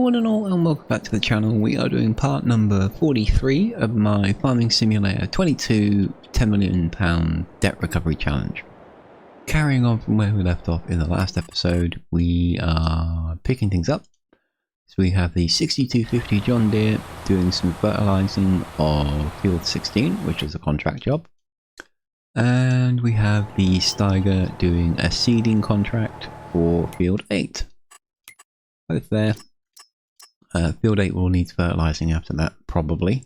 one and all, and welcome back to the channel. We are doing part number 43 of my Farming Simulator 22 £10 million debt recovery challenge. Carrying on from where we left off in the last episode, we are picking things up. So we have the 6250 John Deere doing some fertilizing of field 16, which is a contract job. And we have the Steiger doing a seeding contract for field 8. Both there. Field 8 will need fertilizing after that, probably.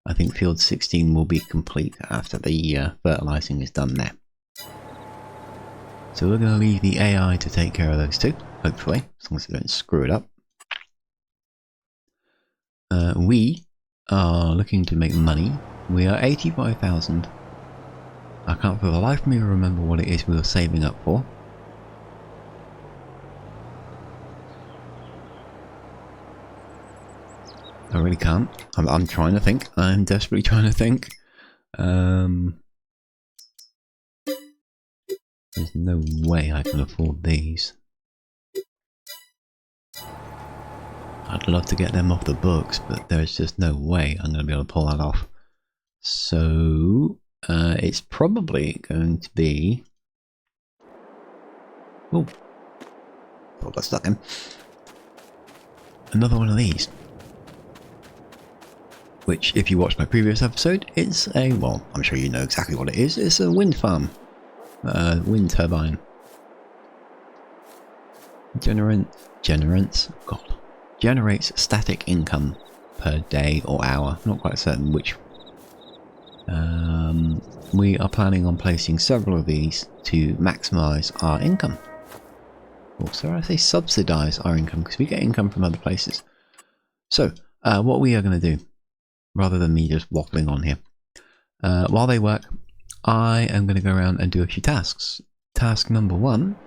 I think field 16 will be complete after the fertilizing is done there. So we're going to leave the AI to take care of those two, hopefully, as long as they don't screw it up. We are looking to make money. We are 85,000. I can't for the life of me remember what it is we were saving up for. I really can't. I'm trying to think. I'm desperately trying to think. There's no way I can afford these. I'd love to get them off the books, but there's just no way I'm going to be able to pull that off. So, it's probably going to be... Oh, thought I stuck him. Another one of these. Which, if you watched my previous episode, it's a, well, I'm sure you know exactly what it is. It's a wind farm. Wind turbine. Generates static income per day or hour. Not quite certain which. We are planning on placing several of these to maximise our income. Also, I say subsidise our income because we get income from other places. So, what we are going to do, rather than me just waffling on here, while they work, I am going to go around and do a few tasks. Task number 1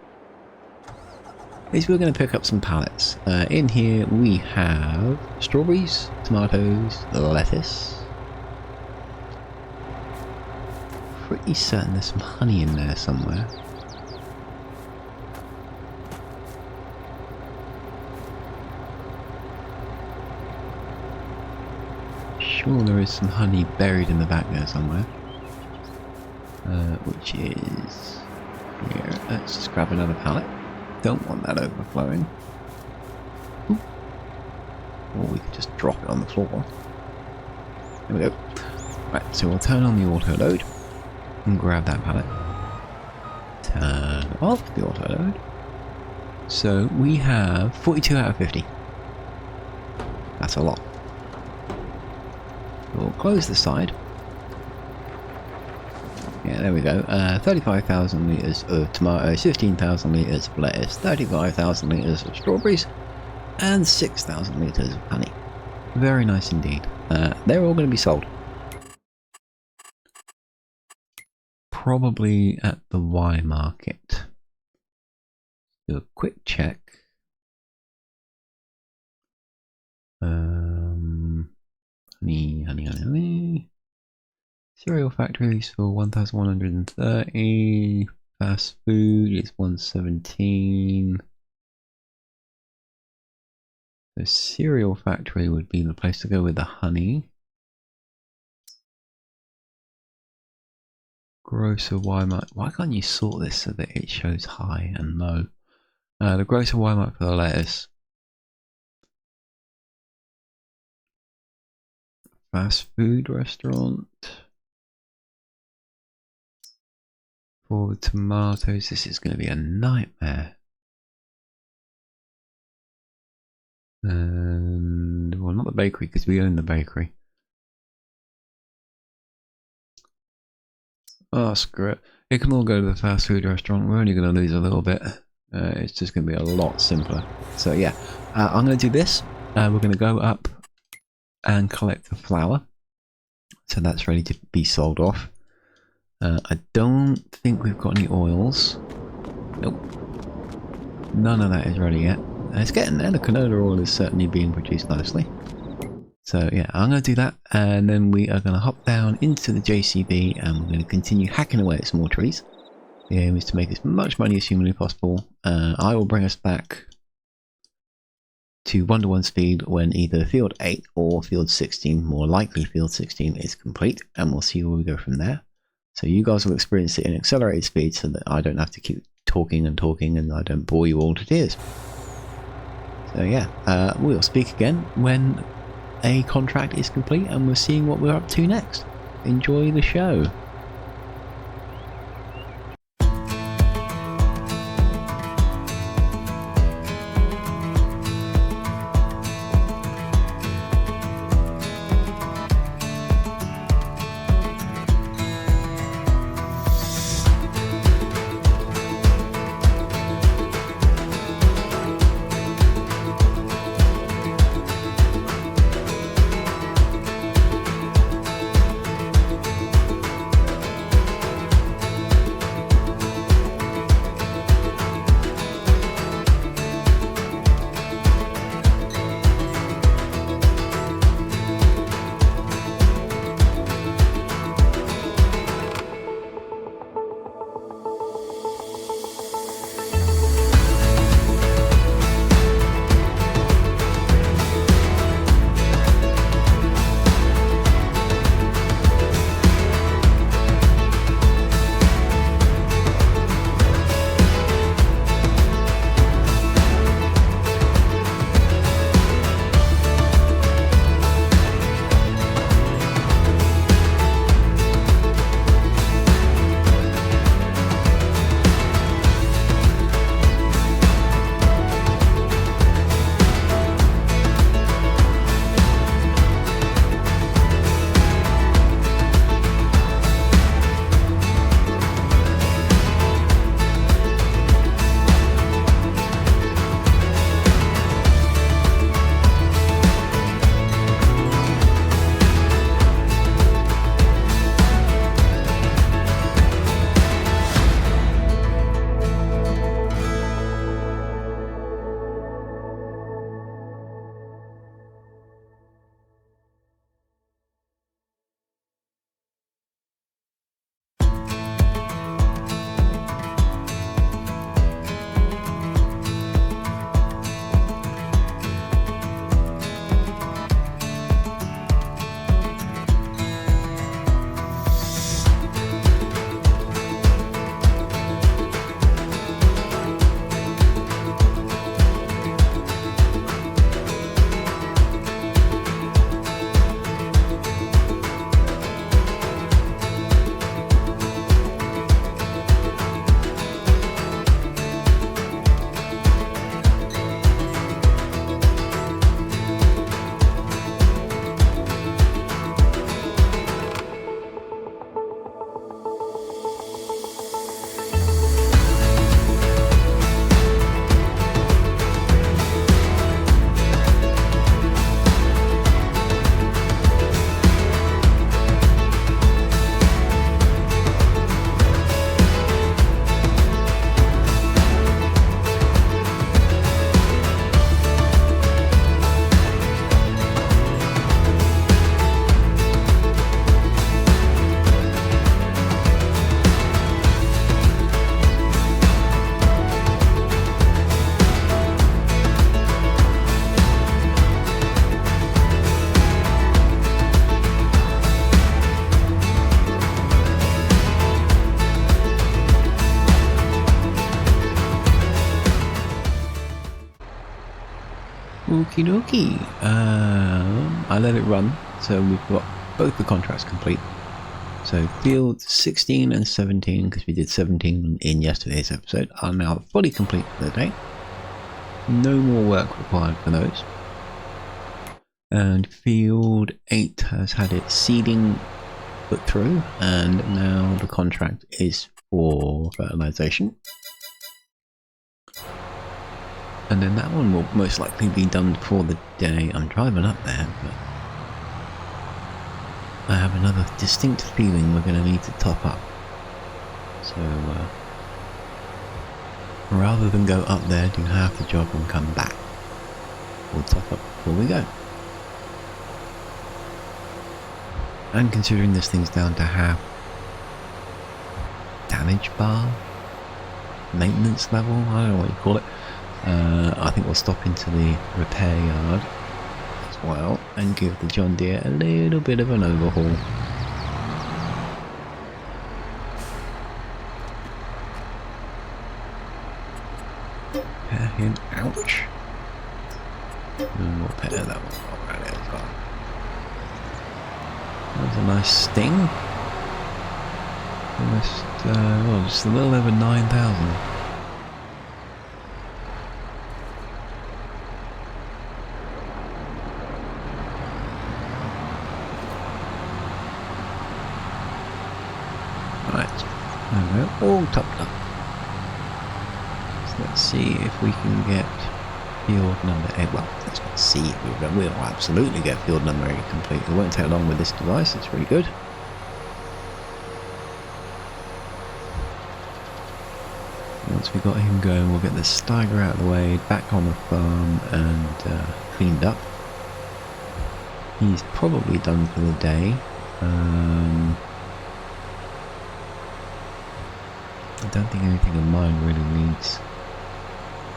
is we're going to pick up some pallets. In here we have strawberries, tomatoes, lettuce. Pretty certain there's some honey in there somewhere. Sure there is some honey buried in the back there somewhere. Which is here. Let's just grab another pallet. Don't want that overflowing. Ooh. Or we could just drop it on the floor. There we go. Right, so we'll turn on the auto load and grab that pallet. Turn off the auto load. So we have 42 out of 50. That's a lot. We'll close the side. Yeah, there we go. 35,000 litres of tomatoes, 15,000 litres of lettuce, 35,000 litres of strawberries, and 6,000 litres of honey. Very nice indeed. They're all going to be sold. Probably at the Y market. Do a quick check. Honey. Cereal factories for 1,130. Fast food is 117. The cereal factory would be the place to go with the honey. Grocer Walmart. Why can't you sort this so that it shows high and low? The grocer Walmart for the lettuce. Fast food restaurant. For the tomatoes, this is going to be a nightmare. And, well, not the bakery because we own the bakery. Oh, screw it. It can all go to the fast food restaurant. We're only going to lose a little bit. It's just going to be a lot simpler. So, yeah, I'm going to do this. We're going to go up and collect the flour. So that's ready to be sold off. I don't think we've got any oils. Nope. None of that is ready yet. It's getting there. The canola oil is certainly being produced nicely. So yeah, I'm going to do that. And then we are going to hop down into the JCB and we're going to continue hacking away at some more trees. The aim is to make as much money as humanly possible. I will bring us back to 1-to-1 speed when either field 8 or field 16, more likely field 16, is complete, and we'll see where we go from there. So you guys will experience it in accelerated speed so that I don't have to keep talking and talking and I don't bore you all to tears. So yeah, we'll speak again when a contract is complete and we're seeing what we're up to next. Enjoy the show. Okie dokie. I let it run, so we've got both the contracts complete. So field 16 and 17, because we did 17 in yesterday's episode, are now fully complete for the day. No more work required for those. And field 8 has had its seeding put through, and now the contract is for fertilization. And then that one will most likely be done for the day. I'm driving up there, but I have another distinct feeling we're going to need to top up. So rather than go up there, do half the job and come back, we'll top up before we go. And considering this thing's down to half damage bar, maintenance level, I don't know what you call it, I think we'll stop into the repair yard as well and give the John Deere a little bit of an overhaul. Repair him, ouch. And we'll repair that one right there as well. That was a nice sting. Almost, well, just a little over 9,000. All topped up. So let's see if we can get field number 8. Well, let's not see if we'll absolutely get field number 8 complete. It won't take long with this device, it's really good. Once we got him going, we'll get the Steiger out of the way, back on the farm and cleaned up. He's probably done for the day. I don't think anything of mine really needs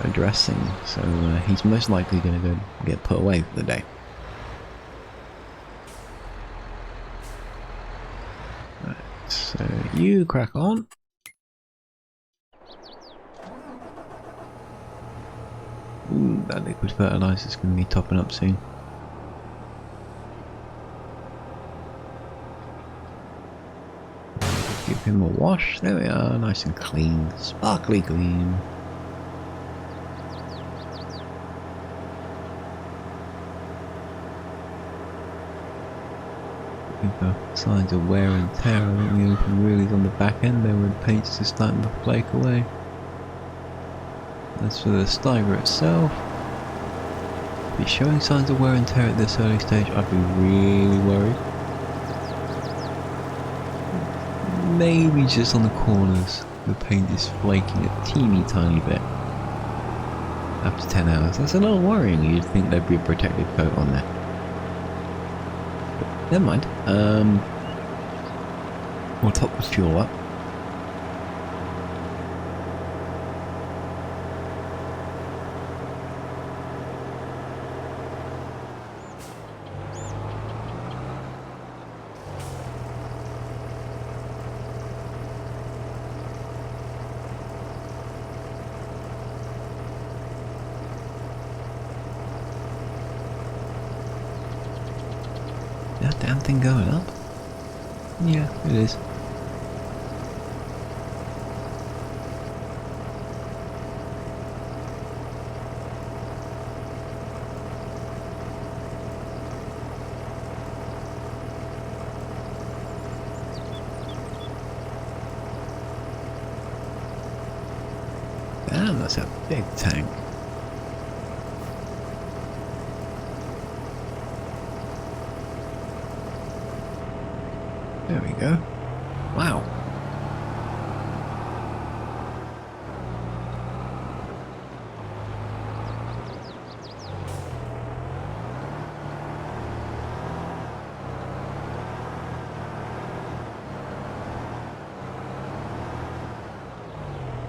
addressing, so he's most likely going to go get put away for the day. Right, so you crack on. Ooh, that liquid fertilizer is going to be topping up soon. Give him a wash. There we are, nice and clean, sparkly clean. Looking for signs of wear and tear. I think the only thing really is on the back end there where the paint's just starting to flake away. As for the Steiger itself, if it's showing signs of wear and tear at this early stage, I'd be really worried. Maybe just on the corners, the paint is flaking a teeny tiny bit. After 10 hours, that's a little worrying. You'd think there'd be a protective coat on there. But never mind. We'll top the fuel up. That damn thing going up? Yeah, it is. Damn, that's a big tank. There we go. Wow.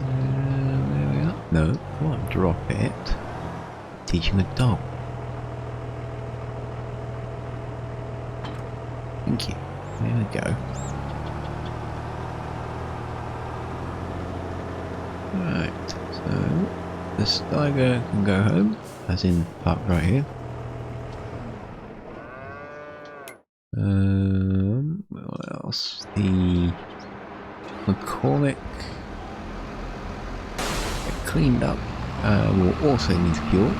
There we are. No, come on, drop it. Teaching a dog. Thank you. There we go. Right, so the Steiger can go home, as in park right here. What else? The McCormick cleaned up. Will also need fuel.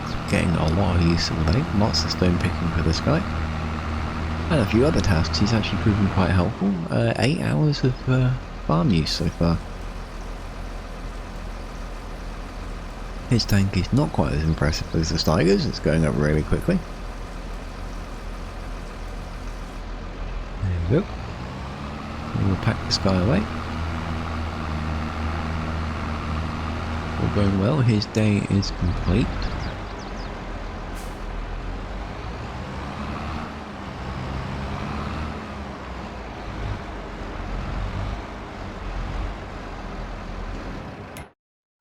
It's getting a lot of use of late. Lots of stone picking for this guy. And a few other tasks. He's actually proven quite helpful. 8 hours of farm use so far. His tank is not quite as impressive as the Steiger's. It's going up really quickly. There we go. And we'll pack this guy away. All going well. His day is complete.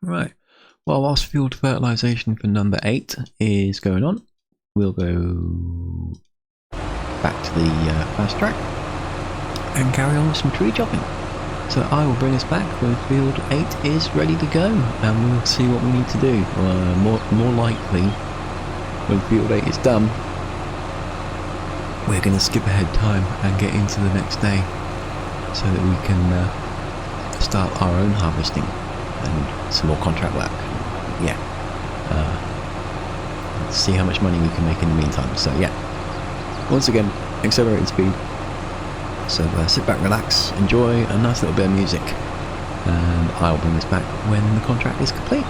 Right, Well, whilst field fertilisation for number 8 is going on, we'll go back to the fast track and carry on with some tree chopping. So I will bring us back when field 8 is ready to go, and we'll see what we need to do. More likely, when field 8 is done, we're going to skip ahead time and get into the next day so that we can start our own harvesting and some more contract work. Yeah. Let's see how much money we can make in the meantime. So yeah, once again, accelerated speed. So sit back, relax, enjoy a nice little bit of music, and I'll bring this back when the contract is complete.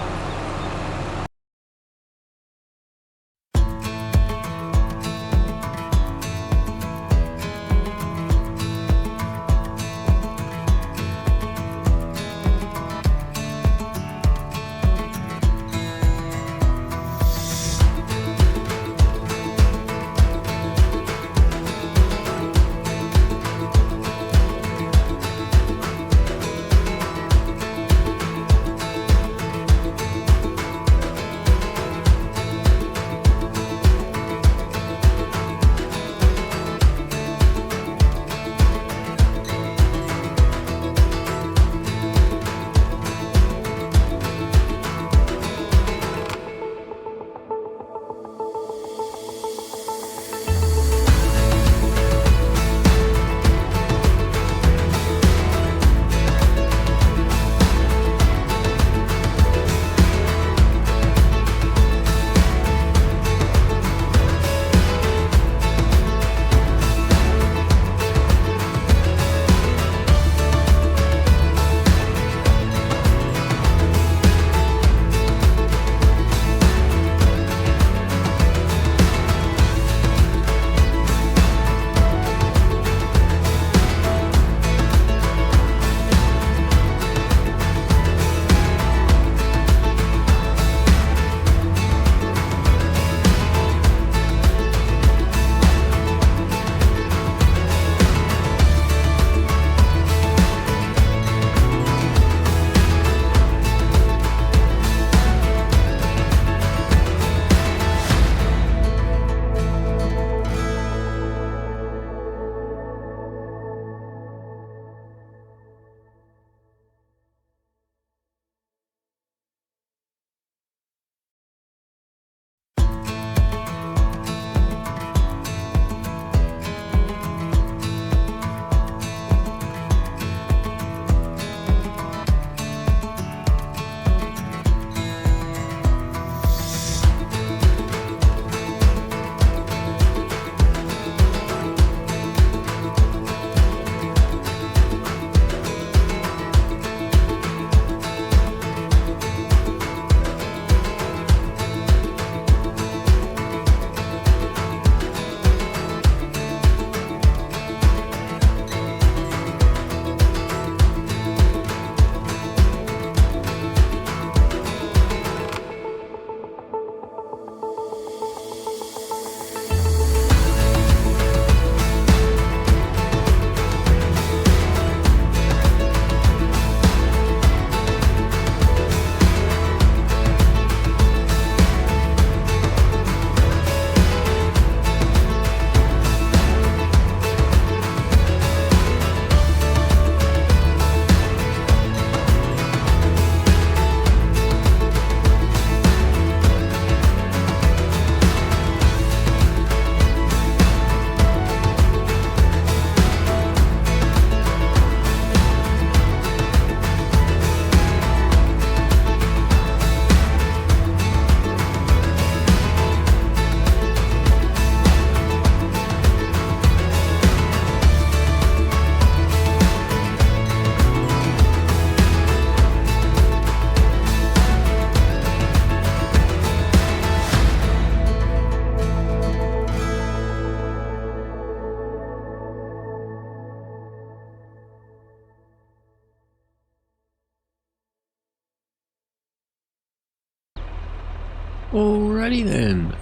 Alrighty then,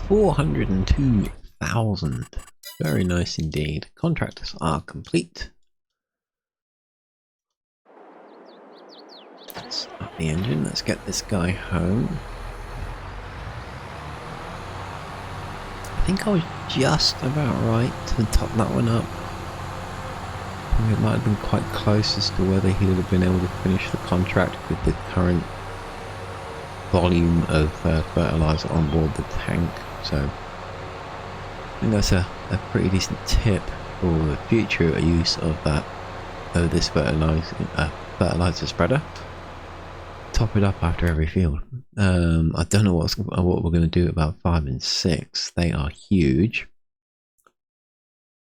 402,000. Very nice indeed. Contractors are complete. Up the engine. Let's get this guy home. I think I was just about right to top that one up. I think it might have been quite close as to whether he would have been able to finish the contract with the current volume of fertilizer on board the tank. So I think that's a pretty decent tip for the future use of this fertilizer spreader. Top it up after every field. I don't know what we're going to do about 5 and 6. They are huge.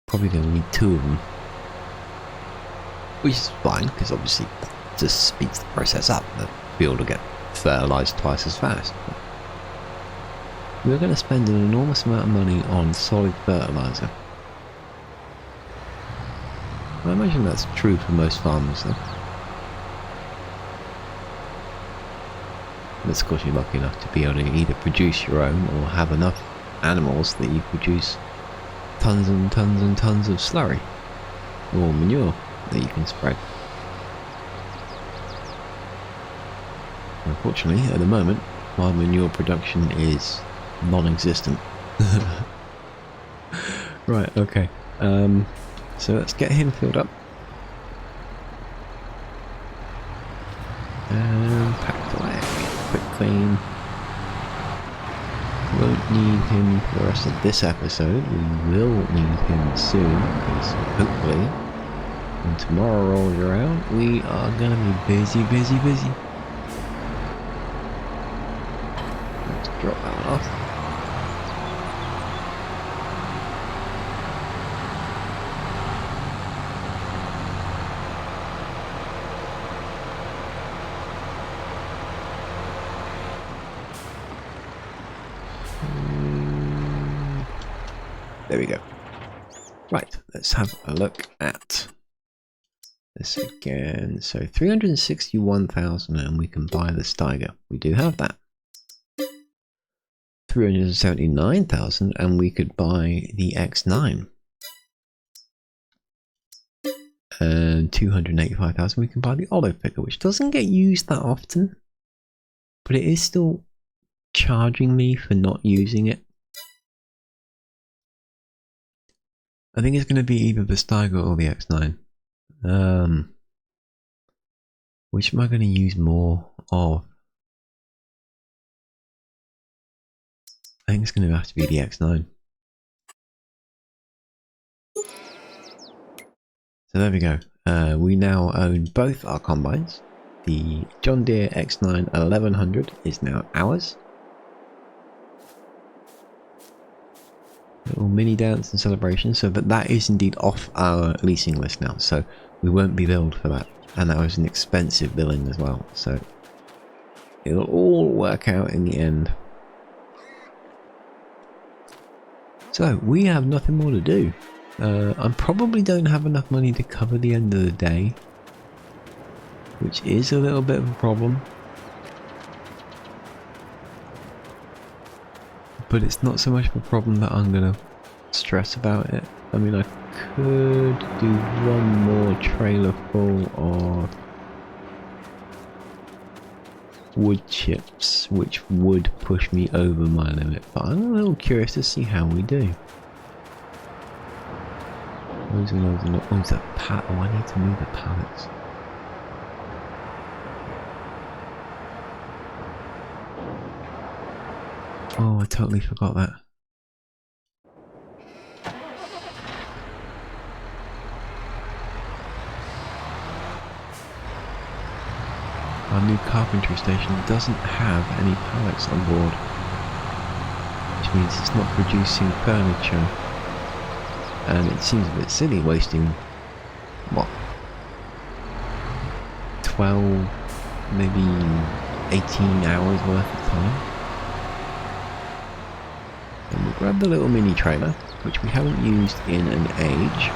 Probably going to need 2 of them, which is fine because obviously it just speeds the process up. The field will get fertilized twice as fast. But we're going to spend an enormous amount of money on solid fertilizer. I imagine that's true for most farmers though. But of course you're lucky enough to be able to either produce your own or have enough animals that you produce tons and tons and tons of slurry or manure that you can spread. Unfortunately, at the moment, my manure production is non-existent. Right, okay. So let's get him filled up. And packed away. Quick clean. Won't need him for the rest of this episode. We will need him soon, because hopefully when tomorrow rolls around, we are going to be busy. Let's drop that one off. There we go. Right, let's have a look at this again. So 361,000 and we can buy the Steiger. We do have that. 379,000 and we could buy the X9. And 285,000 we can buy the Olive Picker, which doesn't get used that often. But it is still charging me for not using it. I think it's going to be either the Steiger or the X9. Which am I going to use more of? I think it's going to have to be the X9. So there we go. We now own both our combines. The John Deere X9 1100 is now ours. Little mini dance and celebration, so but that is indeed off our leasing list now, so we won't be billed for that, and that was an expensive billing as well, so it'll all work out in the end. So we have nothing more to do. I probably don't have enough money to cover the end of the day, which is a little bit of a problem. But it's not so much of a problem that I'm going to stress about it. I mean, I could do one more trailer full of wood chips, which would push me over my limit. But I'm a little curious to see how we do. Oh, is that pallet? Oh, I need to move the pallets. Oh, I totally forgot that. Our new carpentry station doesn't have any pallets on board, which means it's not producing furniture. And it seems a bit silly wasting, what, 12, maybe 18 hours worth of time. And we'll grab the little mini trailer, which we haven't used in an age.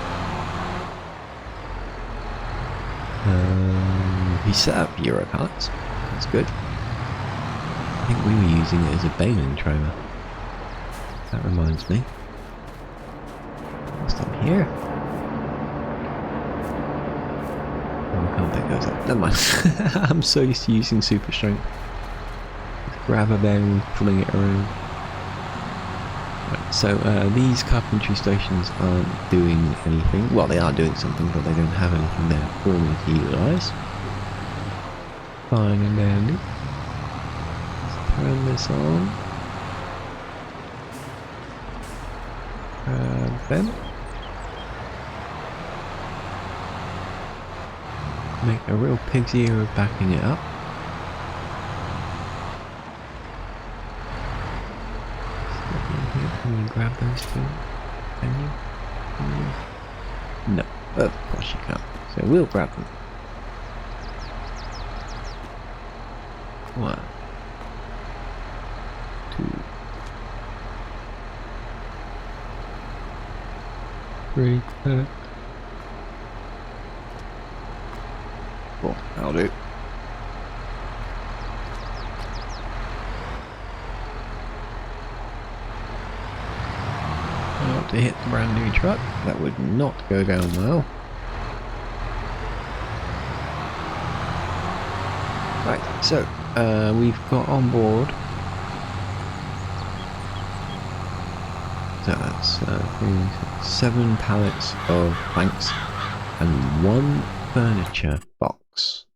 He set up Euro pallets. That's good. I think we were using it as a baling trailer. That reminds me. I'll stop here. I can't pick those up. Never mind. I'm so used to using super strength. Just grab a bear and fling it around. Right, so these carpentry stations aren't doing anything. Well, they are doing something, but they don't have anything there for me to utilise. Fine and dandy. Let's turn this on. Grab them. Make a real pig's ear of backing it up. Can you grab those two? Can you? No, of course you can't. So we'll grab them. One, two, three, four. That'll do. To hit the brand new truck, that would not go down well. Right, so we've got on board. So that's 7 pallets of planks and 1 furniture box,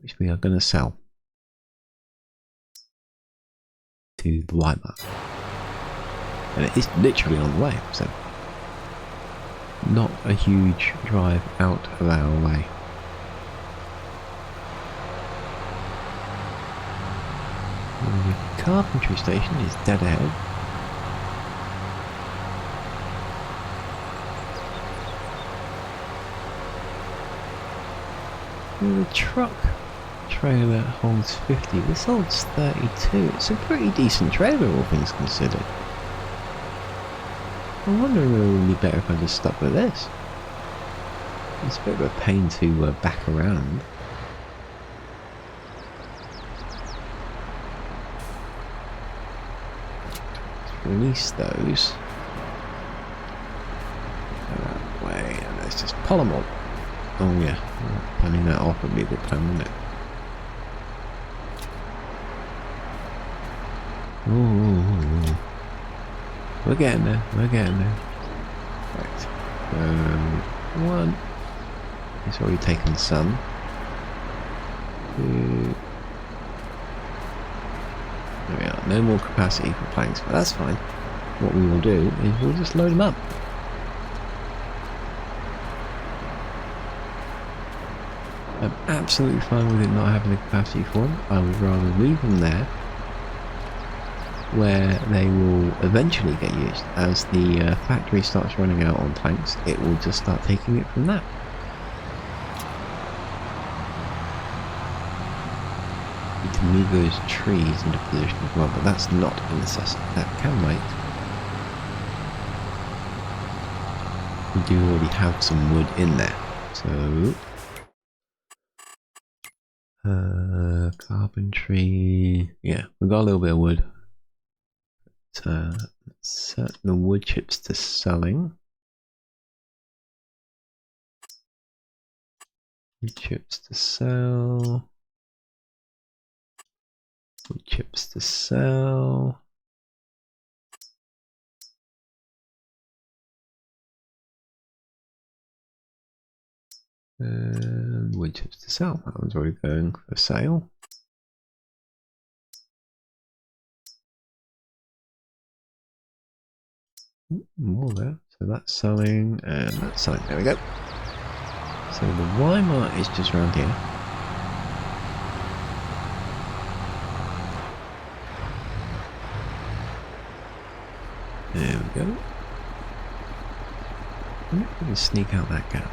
which we are going to sell to the Walmart. And it is literally on the way, so not a huge drive out of our way. The carpentry station is dead ahead. The truck trailer holds 50, this holds 32. It's a pretty decent trailer, all things considered. I wonder if it would be better if I just stuck with this. It's a bit of a pain to back around. Let's release those. Go that way, and let's just pull them up. Oh yeah, planning that off would be a good plan, wouldn't it? Ooh. We're getting there, we're getting there. Right. One. It's already taken some. 2. There we are. No more capacity for planks, but that's fine. What we will do is we'll just load them up. I'm absolutely fine with it not having the capacity for them. I would rather leave them there, where they will eventually get used. As the factory starts running out on planks, it will just start taking it from that. You can move those trees into position as well, but that's not a necessity. That can wait. We do already have some wood in there, so carpentry. Yeah, we've got a little bit of wood. Set the wood chips to selling. Wood chips to sell. Wood chips to sell. And wood chips to sell. That one's already going for sale. More there. So that's selling, and that's selling. There we go. So the Walmart is just around here. There we go. I'm going to sneak out that gap.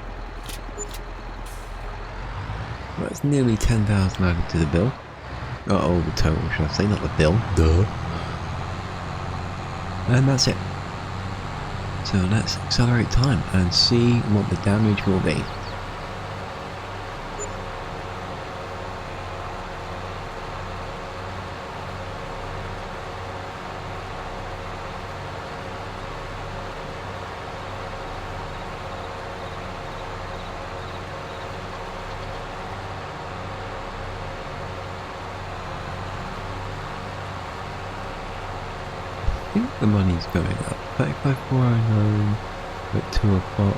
Well, it's nearly 10,000 added to the bill. Oh, the total, should I say, not the bill. Duh. And that's it. So let's accelerate time and see what the damage will be. think the money's going up. 35,409 at 2 o'clock.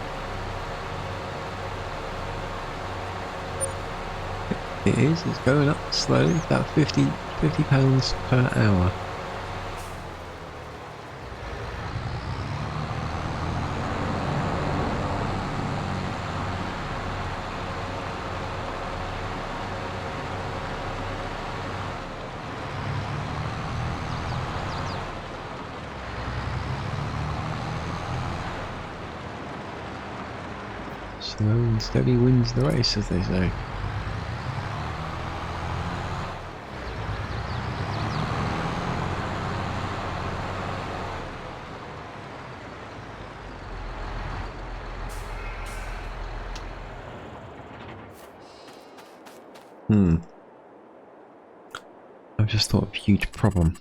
It is, it's going up slowly, about 50 pounds per hour. Slow and steady wins the race, as they say. I've just thought of a huge problem.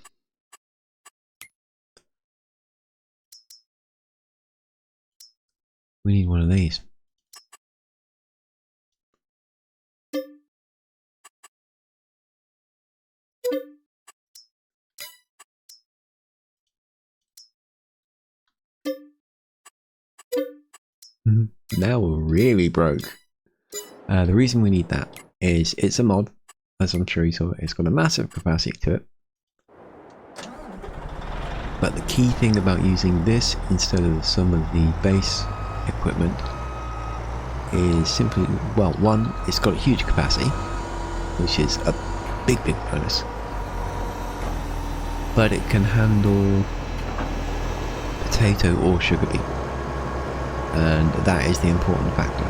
We need one of these. Now we're really broke. The reason we need that is it's a mod, as I'm sure you saw. It's got a massive capacity to it. But the key thing about using this instead of some of the base equipment is simply, well, one, it's got a huge capacity, which is a big bonus. But it can handle potato or sugar beet. And that is the important factor.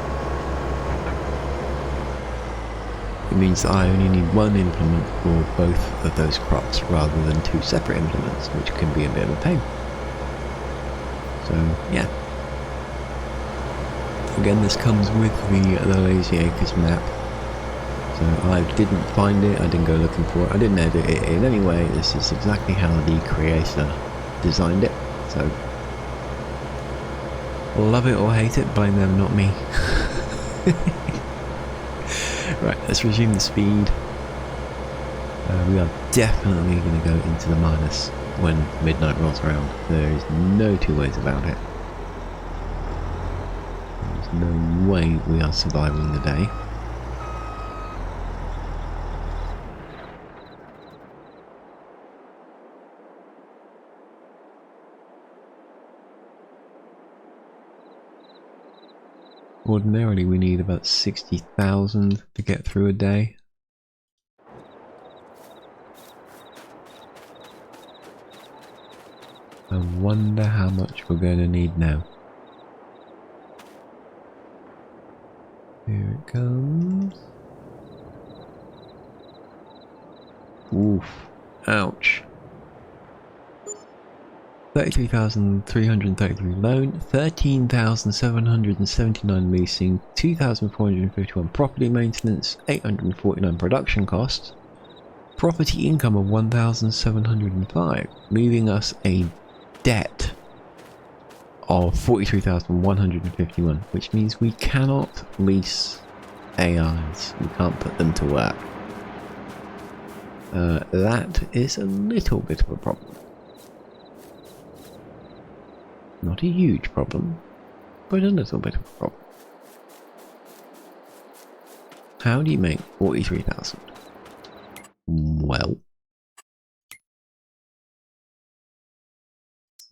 It means that I only need one implement for both of those crops rather than two separate implements, which can be a bit of a pain. So yeah. Again, this comes with the Lazy Acres map. So I didn't find it, I didn't go looking for it, I didn't edit it in any way. This is exactly how the creator designed it. So love it or hate it, blame them, not me. Right, let's resume the speed. We are definitely going to go into the minus when midnight rolls around. There is no two ways about it. There's no way we are surviving the day. Ordinarily we need about 60,000 to get through a day. I wonder how much we're going to need now. Here it comes. Oof. Ouch. 33,333 loan, 13,779 leasing, 2,451 property maintenance, 849 production costs, property income of 1,705, leaving us a debt of 43,151, which means we cannot lease AIs. We can't put them to work. That is a little bit of a problem. Not a huge problem, but a little bit of a problem. How do you make 43,000? Well,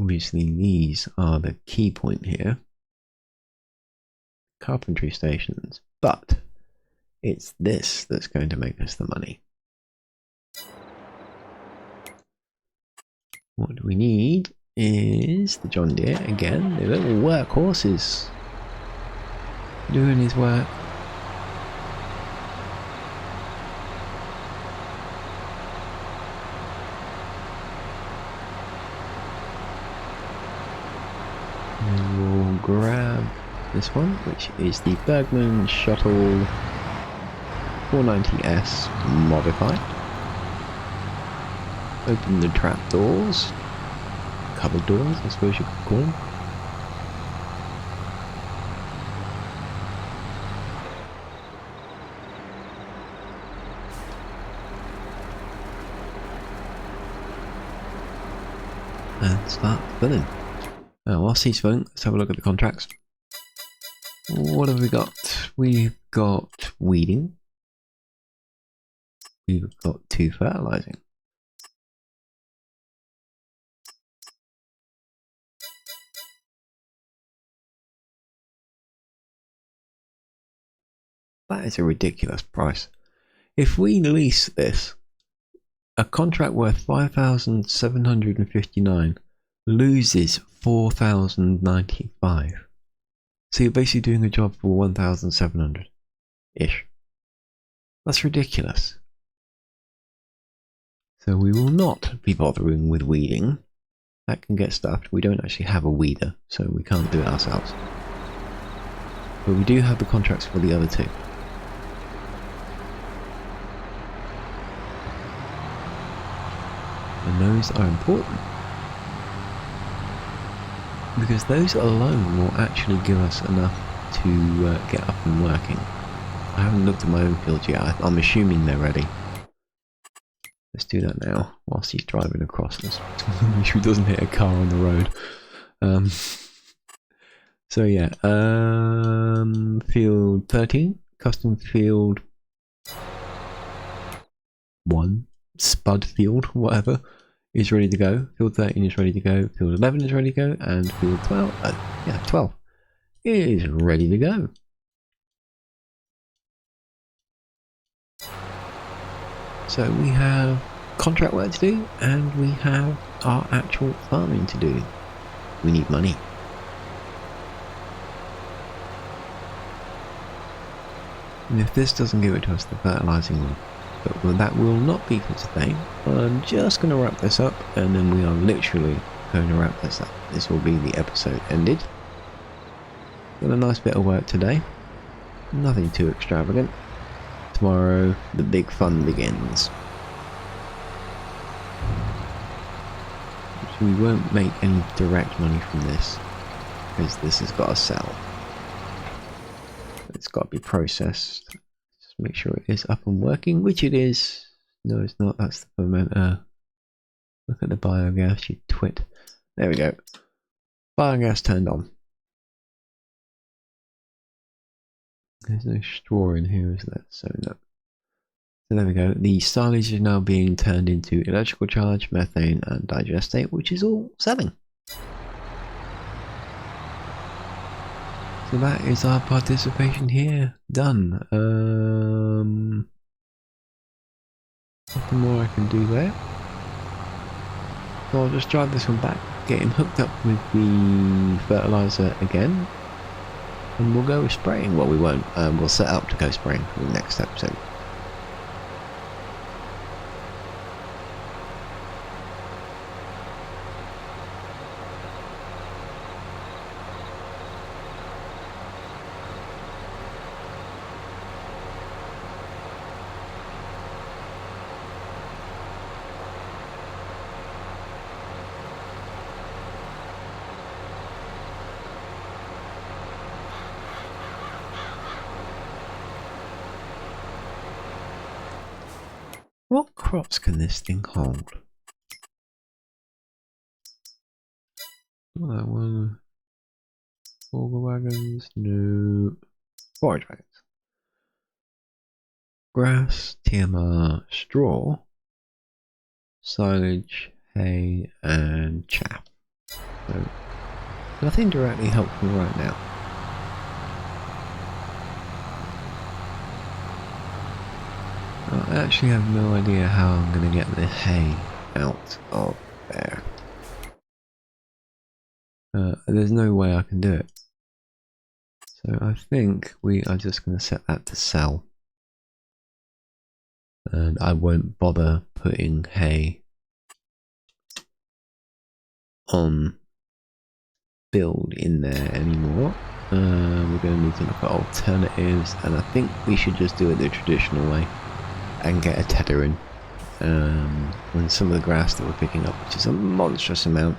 obviously these are the key point here. Carpentry stations, but it's this that's going to make us the money. What we need is the John Deere again, the little workhorse is doing his work. And we'll grab this one, which is the Bergman Shuttle 490S modified. Open the trap doors. Covered doors, I suppose you could call them. and start filling. Whilst he's filling, let's have a look at the contracts. What have we got? We've got weeding. We've got 2 fertilizing. That is a ridiculous price. If we lease this, a contract worth 5,759 loses 4,095. So you're basically doing a job for 1,700-ish. That's ridiculous. So we will not be bothering with weeding. That can get stuffed. We don't actually have a weeder, so we can't do it ourselves. But we do have the contracts for the other 2. And those are important, because those alone will actually give us enough to get up and working. I haven't looked at my own fields yet. I'm assuming they're ready. Let's do that now whilst he's driving across this. Make sure he doesn't hit a car on the road. So yeah, field 13, custom field 1, spud field, whatever, is ready to go. Field 13 is ready to go. Field 11 is ready to go, and field 12, 12 is ready to go. So we have contract work to do, and we have our actual farming to do. We need money. And if this doesn't give it to us, the fertilizing will. But that will not be for today. I'm just going to wrap this up, and then we are literally going to wrap this up. This will be the episode ended. Got a nice bit of work today. Nothing too extravagant. Tomorrow, the big fun begins. So we won't make any direct money from this, because this has got to sell. It's got to be processed. Just make sure it is up and working, which it is. No, it's not. That's the fermenter. Look at the biogas, you twit. There we go. Biogas turned on. There's no straw in here, is there? So no. So there we go. The silage is now being turned into electrical charge, methane, and digestate, which is all selling. So that is our participation here done. Nothing more I can do there. So I'll just drive this one back, get him hooked up with the fertilizer again, and we'll go spraying. Well, we won't. We'll set up to go spraying for the next episode. What crops can this thing hold? That one. Auger wagons? No. Forage wagons. Grass, TMR, straw, silage, hay, and chaff. So, nothing directly helpful right now. I actually have no idea how I'm going to get the hay out of there. There's no way I can do it. So I think we are just going to set that to sell. And I won't bother putting hay on build in there anymore. We're going to need to look at alternatives, and I think we should just do it the traditional way and get a tether in. And some of the grass that we're picking up, which is a monstrous amount,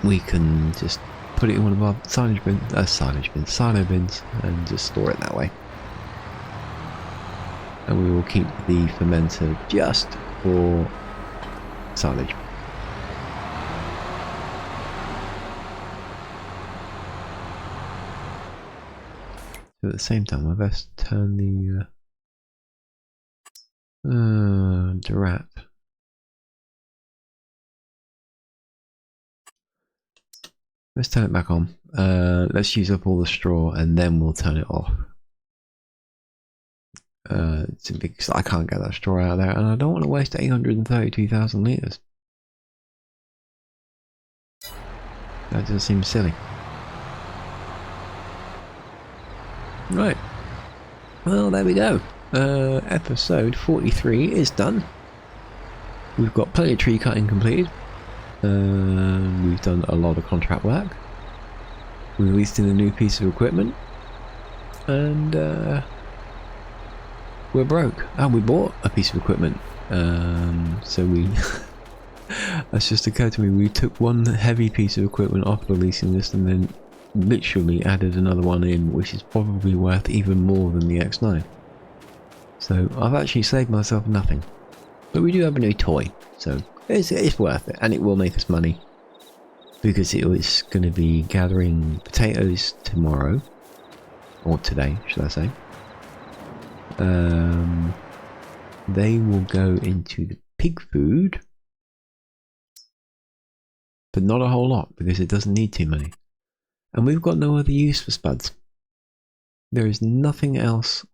we can just put it in one of our silo bins, and just store it that way. And we will keep the fermenter just for silage. So at the same time, I best turn the Durat. Let's turn it back on. Let's use up all the straw and then we'll turn it off. Because I can't get that straw out of there and I don't want to waste 832,000 litres. That just seems silly. Right. Well, there we go. Episode 43 is done. We've got plenty of tree cutting completed. We've done a lot of contract work. We released in a new piece of equipment. And we're broke. Oh, we bought a piece of equipment. So we... That's just occurred to me. We took one heavy piece of equipment off the leasing list and then literally added another one in, which is probably worth even more than the X9. So I've actually saved myself nothing. But we do have a new toy, so it's worth it, and it will make us money. Because it was going to be gathering potatoes tomorrow, or today, should I say. They will go into the pig food, but not a whole lot, because it doesn't need too many. And we've got no other use for spuds. There is nothing else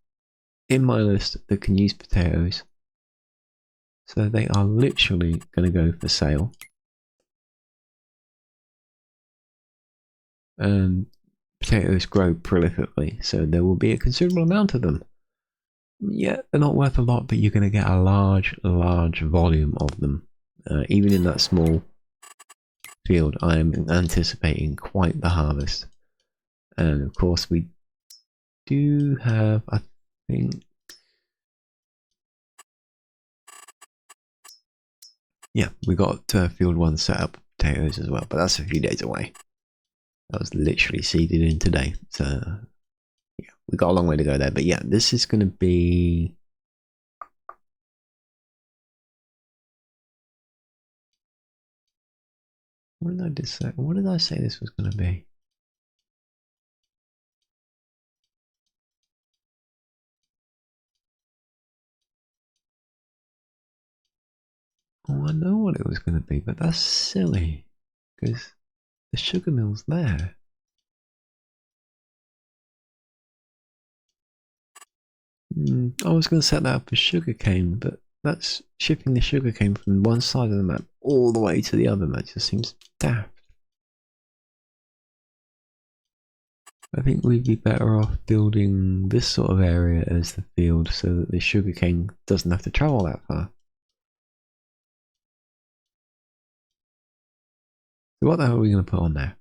in my list that can use potatoes. So they are literally going to go for sale. And potatoes grow prolifically, so there will be a considerable amount of them. Yeah, they're not worth a lot, but you're going to get a large volume of them. Even in that small field, I am anticipating quite the harvest. And of course we do have, I think, yeah, we got field 1 set up potatoes as well, but that's a few days away. That was literally seeded in today, so yeah, we got a long way to go there. But yeah, this is going to be... What did I say this was going to be? Oh, I know what it was going to be, but that's silly, because the sugar mill's there. I was going to set that up for sugarcane, but that's shipping the sugarcane from one side of the map all the way to the other. That just seems daft. I think we'd be better off building this sort of area as the field so that the sugarcane doesn't have to travel that far. So what the hell are we going to put on there?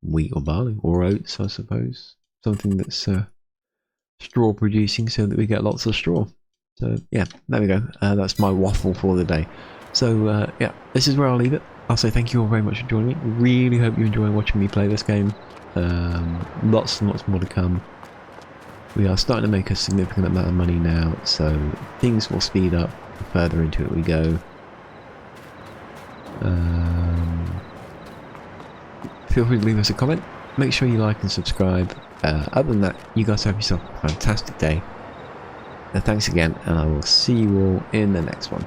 Wheat or barley or oats, I suppose. Something that's straw producing so that we get lots of straw. So yeah, there we go. That's my waffle for the day. So yeah, this is where I'll leave it. I'll say thank you all very much for joining me. Really hope you enjoy watching me play this game. Lots and lots more to come. We are starting to make a significant amount of money now, so things will speed up the further into it we go. Feel free to leave us a comment. Make sure you like and subscribe. Other than that, you guys have yourself a fantastic day. Thanks again, and I will see you all in the next one.